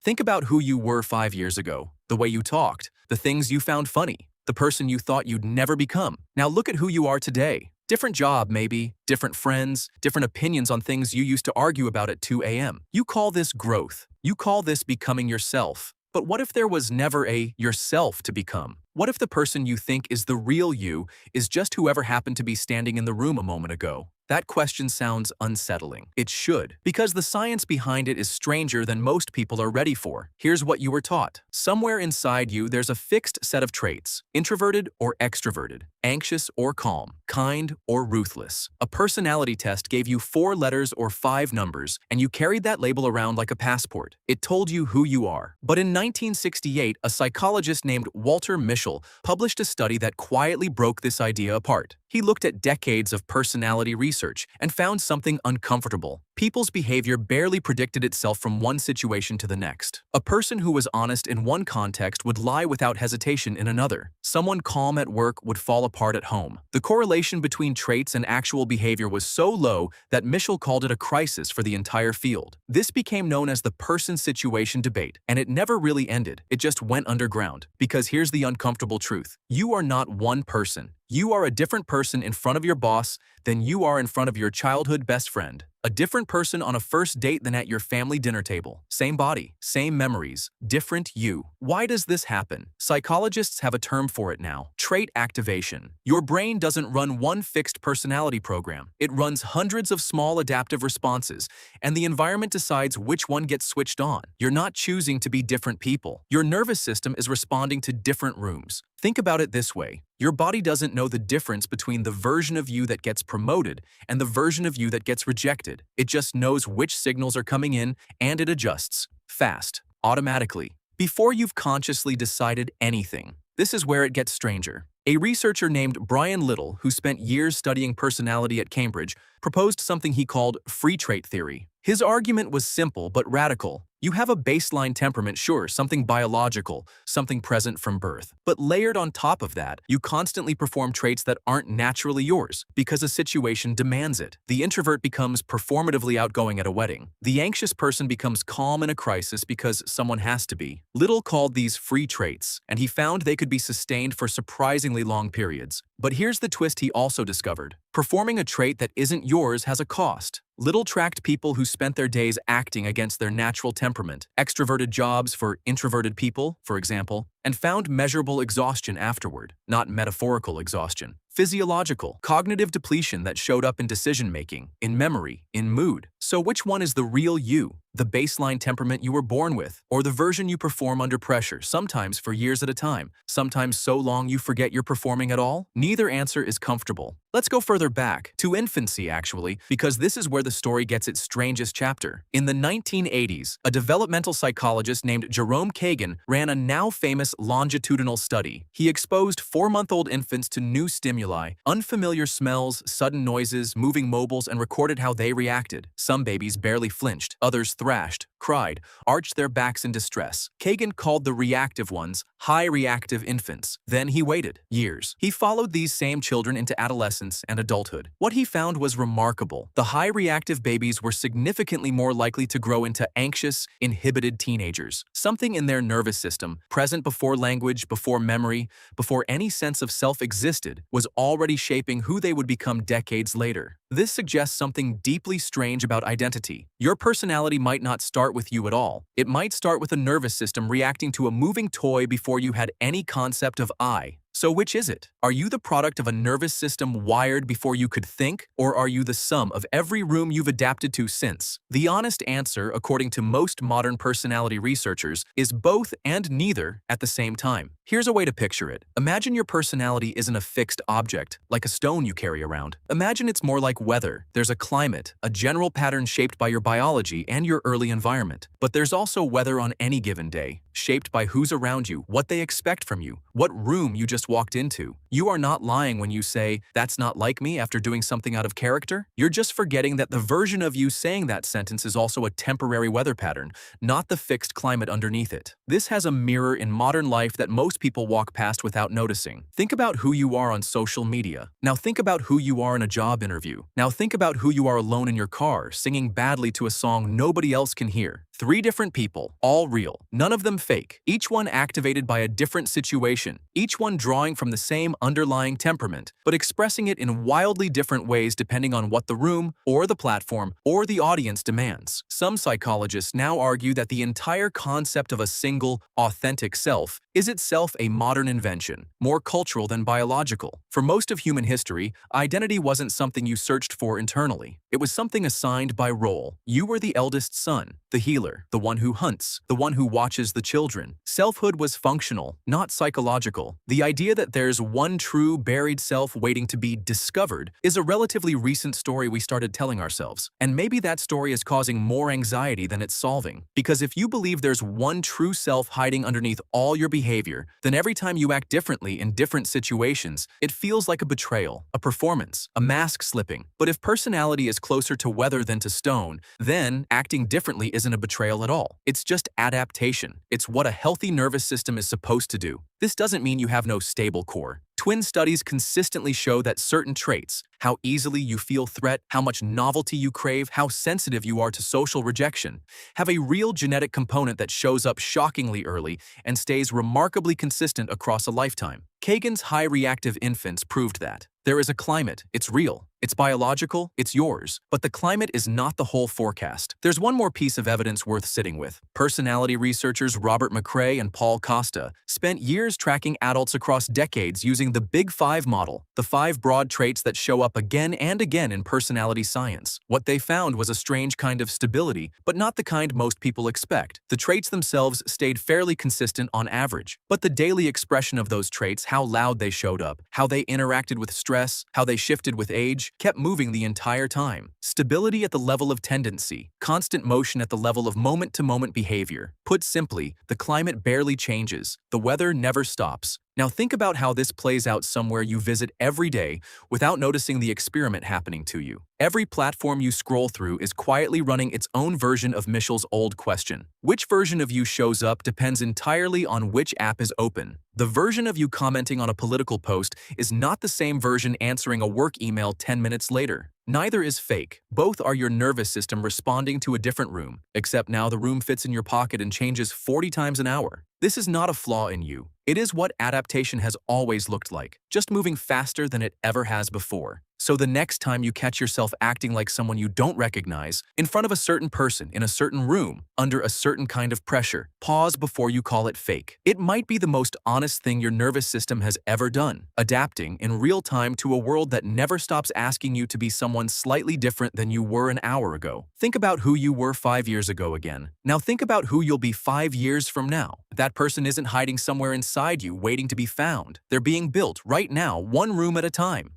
Think about who you were 5 years ago, the way you talked, the things you found funny, the person you thought you'd never become. Now look at who you are today. Different job, maybe, different friends, different opinions on things you used to argue about at 2 a.m. You call this growth. You call this becoming yourself. But what if there was never a yourself to become? What if the person you think is the real you is just whoever happened to be standing in the room a moment ago? That question sounds unsettling. It should, because the science behind it is stranger than most people are ready for. Here's what you were taught. Somewhere inside you, there's a fixed set of traits: introverted or extroverted, anxious or calm, kind or ruthless. A personality test gave you 4 letters or 5 numbers, and you carried that label around like a passport. It told you who you are. But in 1968, a psychologist named Walter Mischel published a study that quietly broke this idea apart. He looked at decades of personality research and found something uncomfortable. People's behavior barely predicted itself from one situation to the next. A person who was honest in one context would lie without hesitation in another. Someone calm at work would fall apart at home. The correlation between traits and actual behavior was so low that Mischel called it a crisis for the entire field. This became known as the person-situation debate, and it never really ended. It just went underground. Because here's the uncomfortable truth. You are not one person. You are a different person in front of your boss than you are in front of your childhood best friend. A different person on a first date than at your family dinner table. Same body, same memories, different you. Why does this happen? Psychologists have a term for it now: trait activation. Your brain doesn't run one fixed personality program. It runs hundreds of small adaptive responses, and the environment decides which one gets switched on. You're not choosing to be different people. Your nervous system is responding to different rooms. Think about it this way. Your body doesn't know the difference between the version of you that gets promoted and the version of you that gets rejected. It just knows which signals are coming in, and it adjusts. Fast. Automatically. Before you've consciously decided anything. This is where it gets stranger. A researcher named Brian Little, who spent years studying personality at Cambridge, proposed something he called free trait theory. His argument was simple but radical. You have a baseline temperament, sure, something biological, something present from birth. But layered on top of that, you constantly perform traits that aren't naturally yours because a situation demands it. The introvert becomes performatively outgoing at a wedding. The anxious person becomes calm in a crisis because someone has to be. Little called these free traits, and he found they could be sustained for surprisingly long periods. But here's the twist he also discovered. Performing a trait that isn't yours has a cost. Little tracked people who spent their days acting against their natural temperament, extroverted jobs for introverted people, for example, and found measurable exhaustion afterward, not metaphorical exhaustion. Physiological, cognitive depletion that showed up in decision-making, in memory, in mood. So which one is the real you? The baseline temperament you were born with, or the version you perform under pressure, sometimes for years at a time, sometimes so long you forget you're performing at all? Neither answer is comfortable. Let's go further back, to infancy actually, because this is where the story gets its strangest chapter. In the 1980s, a developmental psychologist named Jerome Kagan ran a now famous longitudinal study. He exposed 4-month-old infants to new stimuli, unfamiliar smells, sudden noises, moving mobiles, and recorded how they reacted. Some babies barely flinched, others thrashed, cried, arched their backs in distress. Kagan called the reactive ones high-reactive infants. Then he waited years. He followed these same children into adolescence and adulthood. What he found was remarkable. The high-reactive babies were significantly more likely to grow into anxious, inhibited teenagers. Something in their nervous system, present before language, before memory, before any sense of self existed, was already shaping who they would become decades later. This suggests something deeply strange about identity. Your personality might not start with you at all. It might start with a nervous system reacting to a moving toy before you had any concept of I. So which is it? Are you the product of a nervous system wired before you could think, or are you the sum of every room you've adapted to since? The honest answer, according to most modern personality researchers, is both and neither at the same time. Here's a way to picture it. Imagine your personality isn't a fixed object, like a stone you carry around. Imagine it's more like weather. There's a climate, a general pattern shaped by your biology and your early environment. But there's also weather on any given day, shaped by who's around you, what they expect from you, what room you just walked into. You are not lying when you say, "That's not like me," after doing something out of character. You're just forgetting that the version of you saying that sentence is also a temporary weather pattern, not the fixed climate underneath it. This has a mirror in modern life that most people walk past without noticing. Think about who you are on social media. Now think about who you are in a job interview. Now think about who you are alone in your car, singing badly to a song nobody else can hear. 3 different people, all real, none of them fake, each one activated by a different situation, each one drawing from the same underlying temperament, but expressing it in wildly different ways depending on what the room, or the platform, or the audience demands. Some psychologists now argue that the entire concept of a single, authentic self is itself a modern invention, more cultural than biological. For most of human history, identity wasn't something you searched for internally. It was something assigned by role. You were the eldest son, the healer, the one who hunts, the one who watches the children. Selfhood was functional, not psychological. The idea that there's one true buried self waiting to be discovered is a relatively recent story we started telling ourselves. And maybe that story is causing more anxiety than it's solving. Because if you believe there's one true self hiding underneath all your behavior, then every time you act differently in different situations, it feels like a betrayal, a performance, a mask slipping. But if personality is closer to weather than to stone, then acting differently isn't a betrayal at all. It's just adaptation. It's what a healthy nervous system is supposed to do. This doesn't mean you have no stable core. Twin studies consistently show that certain traits, how easily you feel threat, how much novelty you crave, how sensitive you are to social rejection, have a real genetic component that shows up shockingly early and stays remarkably consistent across a lifetime. Kagan's high-reactive infants proved that. There is a climate, it's real, it's biological, it's yours, but the climate is not the whole forecast. There's one more piece of evidence worth sitting with. Personality researchers Robert McCrae and Paul Costa spent years tracking adults across decades using the Big 5 model, the 5 broad traits that show up again and again in personality science. What they found was a strange kind of stability, but not the kind most people expect. The traits themselves stayed fairly consistent on average, but the daily expression of those traits, how loud they showed up, how they interacted with stress, how they shifted with age, kept moving the entire time. Stability at the level of tendency, constant motion at the level of moment-to-moment behavior. Put simply, the climate barely changes, the weather never stops. Now think about how this plays out somewhere you visit every day without noticing the experiment happening to you. Every platform you scroll through is quietly running its own version of Mischel's old question. Which version of you shows up depends entirely on which app is open. The version of you commenting on a political post is not the same version answering a work email 10 minutes later. Neither is fake. Both are your nervous system responding to a different room, except now the room fits in your pocket and changes 40 times an hour. This is not a flaw in you. It is what adaptation has always looked like, just moving faster than it ever has before. So the next time you catch yourself acting like someone you don't recognize, in front of a certain person, in a certain room, under a certain kind of pressure, pause before you call it fake. It might be the most honest thing your nervous system has ever done, adapting in real time to a world that never stops asking you to be someone slightly different than you were an hour ago. Think about who you were 5 years ago again. Now think about who you'll be 5 years from now. That person isn't hiding somewhere inside you waiting to be found. They're being built right now, one room at a time.